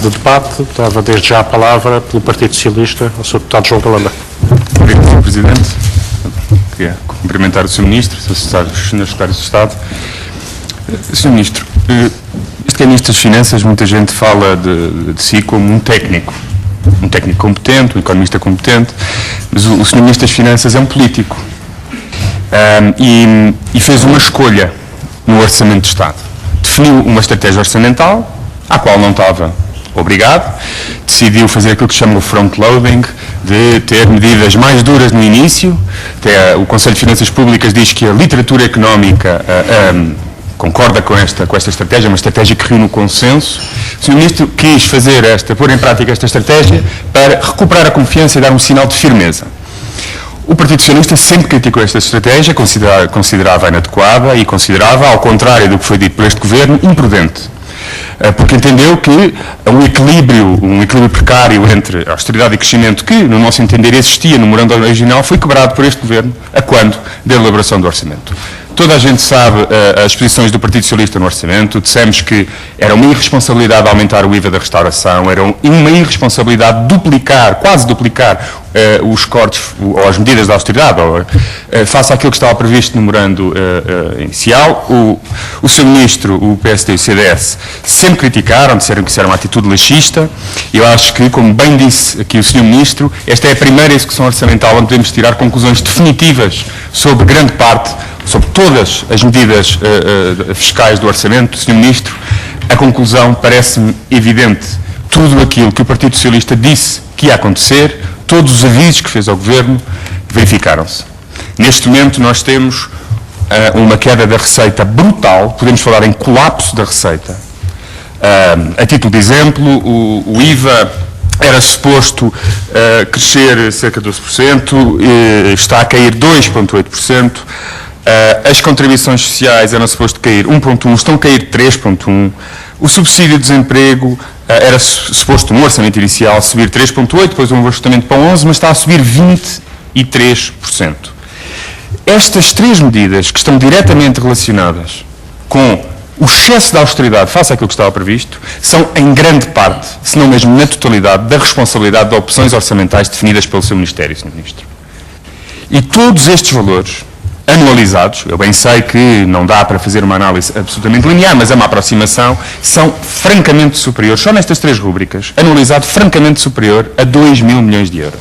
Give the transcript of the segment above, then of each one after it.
fase de debate. Dava desde já a palavra pelo Partido Socialista ao Sr. Deputado João Galamba. Obrigado, Sr. Presidente. Queria cumprimentar o Sr. Ministro, o Sr. Secretário de Estado. Sr. Ministro, este que é Ministro das Finanças, muita gente fala de si como um técnico competente, um economista competente, mas o Sr. Ministro das Finanças é um político e fez uma escolha no Orçamento de Estado. Definiu uma estratégia orçamental, à qual não estava obrigado, decidiu fazer aquilo que se chama o front-loading, de ter medidas mais duras no início. Até o Conselho de Finanças Públicas diz que a literatura económica concorda com esta estratégia, uma estratégia que reúne o consenso. O Sr. Ministro quis pôr em prática esta estratégia para recuperar a confiança e dar um sinal de firmeza. O Partido Socialista sempre criticou esta estratégia, considerava inadequada e considerava, ao contrário do que foi dito por este Governo, imprudente. Porque entendeu que um equilíbrio precário entre austeridade e crescimento, que, no nosso entender, existia no memorando original, foi quebrado por este Governo, a quando da elaboração do orçamento. Toda a gente sabe as posições do Partido Socialista no orçamento. Dissemos que era uma irresponsabilidade aumentar o IVA da restauração, era uma irresponsabilidade quase duplicar os cortes ou as medidas de austeridade, face àquilo que estava previsto no memorando inicial. O Sr. Ministro, o PSD e o CDS sempre criticaram, disseram que isso era uma atitude laxista. Eu acho que, como bem disse aqui o Sr. Ministro, esta é a primeira execução orçamental onde podemos tirar conclusões definitivas sobre grande parte, sobre todas as medidas fiscais do orçamento. Sr. Ministro, a conclusão parece-me evidente. Tudo aquilo que o Partido Socialista disse que ia acontecer, todos os avisos que fez ao Governo, verificaram-se. Neste momento nós temos uma queda da receita brutal, podemos falar em colapso da receita. A título de exemplo, o IVA era suposto crescer cerca de 12%, está a cair 2,8%. As contribuições sociais eram suposto cair 1,1%, estão a cair 3,1%. O subsídio de desemprego era suposto no orçamento inicial subir 3,8%, depois um ajustamento para 11%, mas está a subir 23%. Estas três medidas, que estão diretamente relacionadas com o excesso de austeridade face àquilo que estava previsto, são em grande parte, se não mesmo na totalidade, da responsabilidade de opções orçamentais definidas pelo seu Ministério, Sr. Ministro. E todos estes valores anualizados, eu bem sei que não dá para fazer uma análise absolutamente linear, mas é uma aproximação, são francamente superiores, só nestas três rúbricas, anualizado francamente superior a 2 mil milhões de euros.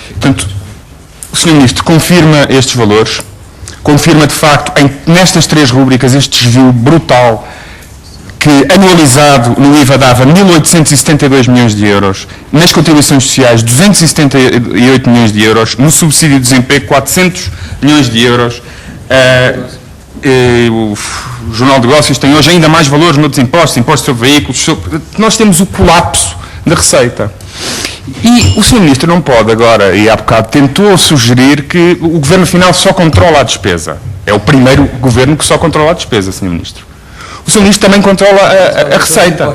Portanto, o Sr. Ministro confirma estes valores, confirma de facto, nestas três rúbricas, este desvio brutal, que anualizado no IVA dava 1.872 milhões de euros, nas contribuições sociais 278 milhões de euros, no subsídio de desemprego 400 milhões de euros. O Jornal de Negócios tem hoje ainda mais valores noutros impostos, impostos sobre veículos. Nós temos o colapso da receita. E o Sr. Ministro não pode agora, e há bocado tentou sugerir que o Governo final só controla a despesa. É o primeiro Governo que só controla a despesa, Sr. Ministro. O Sr. Ministro também controla a receita.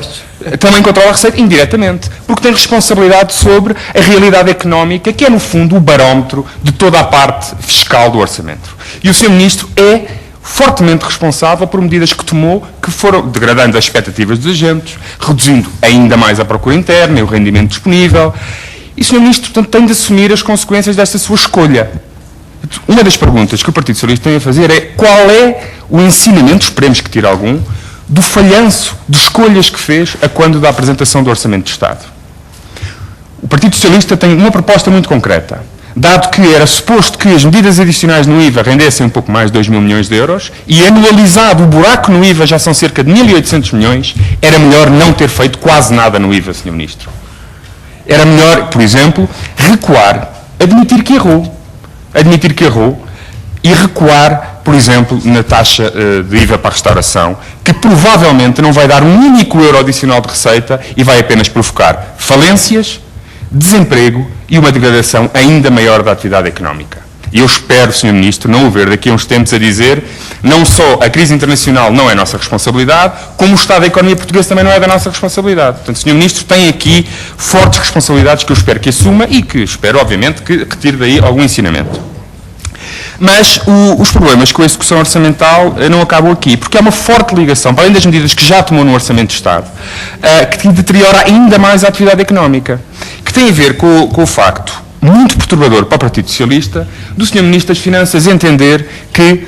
Também controla a receita indiretamente, porque tem responsabilidade sobre a realidade económica, que é, no fundo, o barómetro de toda a parte fiscal do orçamento. E o Sr. Ministro é fortemente responsável por medidas que tomou, que foram degradando as expectativas dos agentes, reduzindo ainda mais a procura interna e o rendimento disponível. E o Sr. Ministro, portanto, tem de assumir as consequências desta sua escolha. Uma das perguntas que o Partido Socialista tem a fazer é qual é o ensinamento, esperemos que tire algum, do falhanço de escolhas que fez a quando da apresentação do Orçamento de Estado. O Partido Socialista tem uma proposta muito concreta. Dado que era suposto que as medidas adicionais no IVA rendessem um pouco mais de 2 mil milhões de euros, e anualizado o buraco no IVA já são cerca de 1.800 milhões, era melhor não ter feito quase nada no IVA, Sr. Ministro. Era melhor, por exemplo, recuar, admitir que errou, e recuar, por exemplo, na taxa de IVA para a restauração, que provavelmente não vai dar um único euro adicional de receita e vai apenas provocar falências, desemprego e uma degradação ainda maior da atividade económica. E eu espero, Sr. Ministro, não o ver daqui a uns tempos a dizer não só a crise internacional não é nossa responsabilidade, como o estado da economia portuguesa também não é da nossa responsabilidade. Portanto, Sr. Ministro tem aqui fortes responsabilidades que eu espero que assuma e que espero, obviamente, que retire daí algum ensinamento. Mas os problemas com a execução orçamental não acabam aqui, porque há uma forte ligação, para além das medidas que já tomou no Orçamento de Estado, que deteriora ainda mais a atividade económica, que tem a ver com o facto, muito perturbador para o Partido Socialista, do Sr. Ministro das Finanças entender que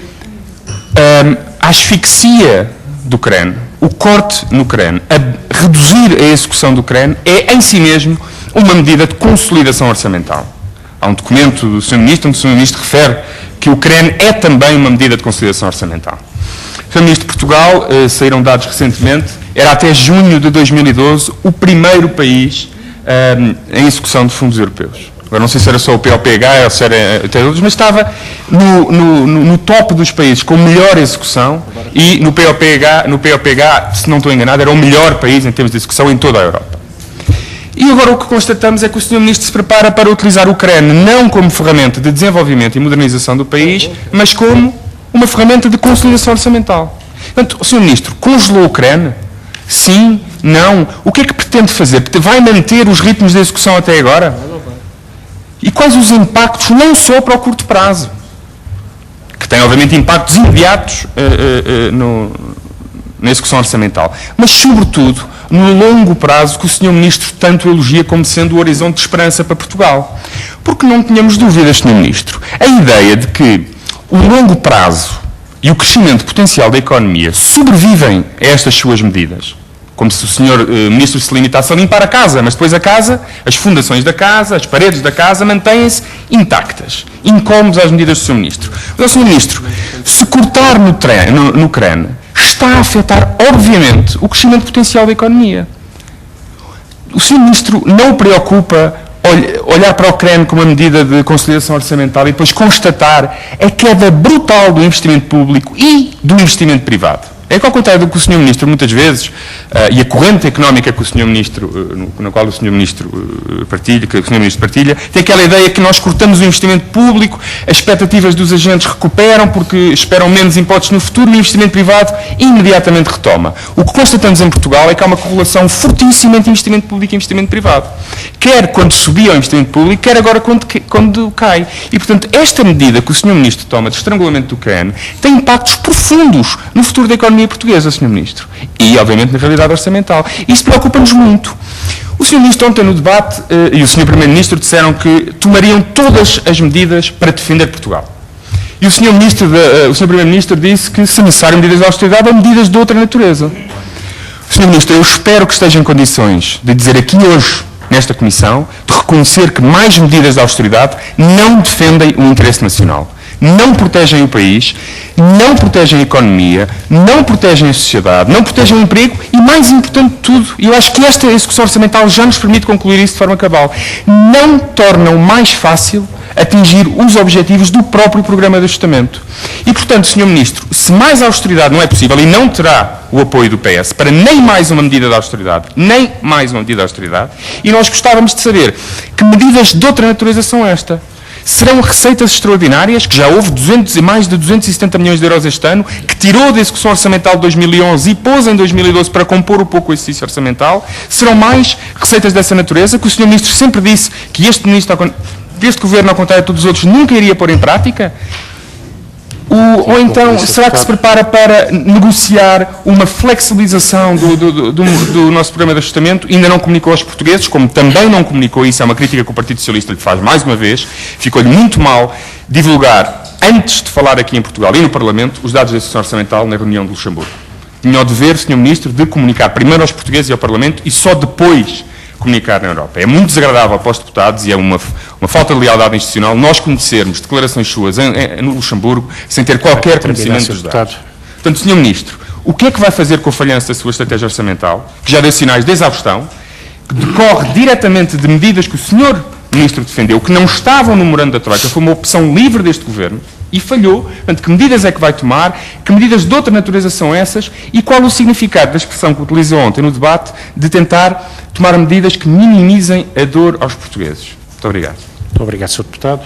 a asfixia do CREN, o corte no CREN, a reduzir a execução do CREN, é em si mesmo uma medida de consolidação orçamental. Há um documento do Sr. Ministro, onde o Sr. Ministro refere que o CREN é também uma medida de consolidação orçamental. Sr. Ministro, de Portugal, saíram dados recentemente, era até junho de 2012 o primeiro país em execução de fundos europeus. Agora não sei se era só o POPH ou se era até outros, mas estava no top dos países com melhor execução e no POPH, se não estou enganado, era o melhor país em termos de execução em toda a Europa. E agora o que constatamos é que o Sr. Ministro se prepara para utilizar o CREN não como ferramenta de desenvolvimento e modernização do país, mas como uma ferramenta de consolidação orçamental. Portanto, o Sr. Ministro congelou o CREN? Sim? Não? O que é que pretende fazer? Vai manter os ritmos de execução até agora? E quais os impactos, não só para o curto prazo, que tem, obviamente, impactos imediatos na execução orçamental, mas, sobretudo, no longo prazo, que o Sr. Ministro tanto elogia como sendo o horizonte de esperança para Portugal. Porque não tenhamos dúvidas, Sr. Ministro, a ideia de que o longo prazo e o crescimento potencial da economia sobrevivem a estas suas medidas, como se o Sr. Ministro se limitasse a limpar a casa, mas depois a casa, as fundações da casa, as paredes da casa mantêm-se intactas, incómodos às medidas do Sr. Ministro. Mas, Sr. Ministro, se cortar no CREN, está a afetar, obviamente, o crescimento potencial da economia. O Sr. Ministro não o preocupa olhar para o CREN como uma medida de consolidação orçamental e depois constatar a queda brutal do investimento público e do investimento privado. É que, ao contrário do que o Sr. Ministro, muitas vezes, e a corrente económica que o Sr. Ministro, na qual o Sr. Ministro partilha, que o Sr. Ministro partilha, tem aquela ideia que nós cortamos o investimento público, as expectativas dos agentes recuperam porque esperam menos impostos no futuro e o investimento privado imediatamente retoma. O que constatamos em Portugal é que há uma correlação fortíssima entre investimento público e investimento privado. Quer quando subia o investimento público, quer agora quando cai. E, portanto, esta medida que o Sr. Ministro toma de estrangulamento do CREN tem impactos profundos no futuro da economia portuguesa, Sr. Ministro. E, obviamente, na realidade orçamental. Isso preocupa-nos muito. O Sr. Ministro ontem no debate e o Sr. Primeiro-Ministro disseram que tomariam todas as medidas para defender Portugal. E o Sr. Primeiro-Ministro disse que, se necessário, medidas de austeridade ou medidas de outra natureza. Sr. Ministro, eu espero que esteja em condições de dizer aqui hoje, nesta Comissão, de reconhecer que mais medidas de austeridade não defendem o interesse nacional. Não protegem o país, não protegem a economia, não protegem a sociedade, não protegem o emprego e, mais importante de tudo, e eu acho que esta execução orçamental já nos permite concluir isso de forma cabal, não tornam mais fácil atingir os objetivos do próprio programa de ajustamento. E, portanto, Sr. Ministro, se mais austeridade não é possível e não terá o apoio do PS para nem mais uma medida de austeridade, nem mais uma medida de austeridade, e nós gostávamos de saber que medidas de outra natureza são esta. Serão receitas extraordinárias, que já houve mais de 270 milhões de euros este ano, que tirou da execução orçamental de 2011 e pôs em 2012 para compor um pouco o exercício orçamental. Serão mais receitas dessa natureza, que o Sr. Ministro sempre disse que este Governo, ao contrário de todos os outros, nunca iria pôr em prática? Ou então, será que se prepara para negociar uma flexibilização do nosso programa de ajustamento? Ainda não comunicou aos portugueses, como também não comunicou, isso é uma crítica que o Partido Socialista lhe faz mais uma vez, ficou-lhe muito mal divulgar, antes de falar aqui em Portugal e no Parlamento, os dados da execução orçamental na reunião de Luxemburgo. Tinha o dever, Sr. Ministro, de comunicar primeiro aos portugueses e ao Parlamento e só depois comunicar na Europa. É muito desagradável para os deputados e é uma falta de lealdade institucional nós conhecermos declarações suas no Luxemburgo sem ter qualquer conhecimento dos dados. Portanto, Sr. Ministro, o que é que vai fazer com o falhanço da sua estratégia orçamental, que já deu sinais de exaustão, que decorre diretamente de medidas que o Sr. Ministro defendeu, que não estavam no memorando da Troika, foi uma opção livre deste Governo, e falhou. Portanto, que medidas é que vai tomar, que medidas de outra natureza são essas, e qual o significado da expressão que utilizou ontem no debate de tentar tomar medidas que minimizem a dor aos portugueses. Muito obrigado. Muito obrigado, Sr. Deputado.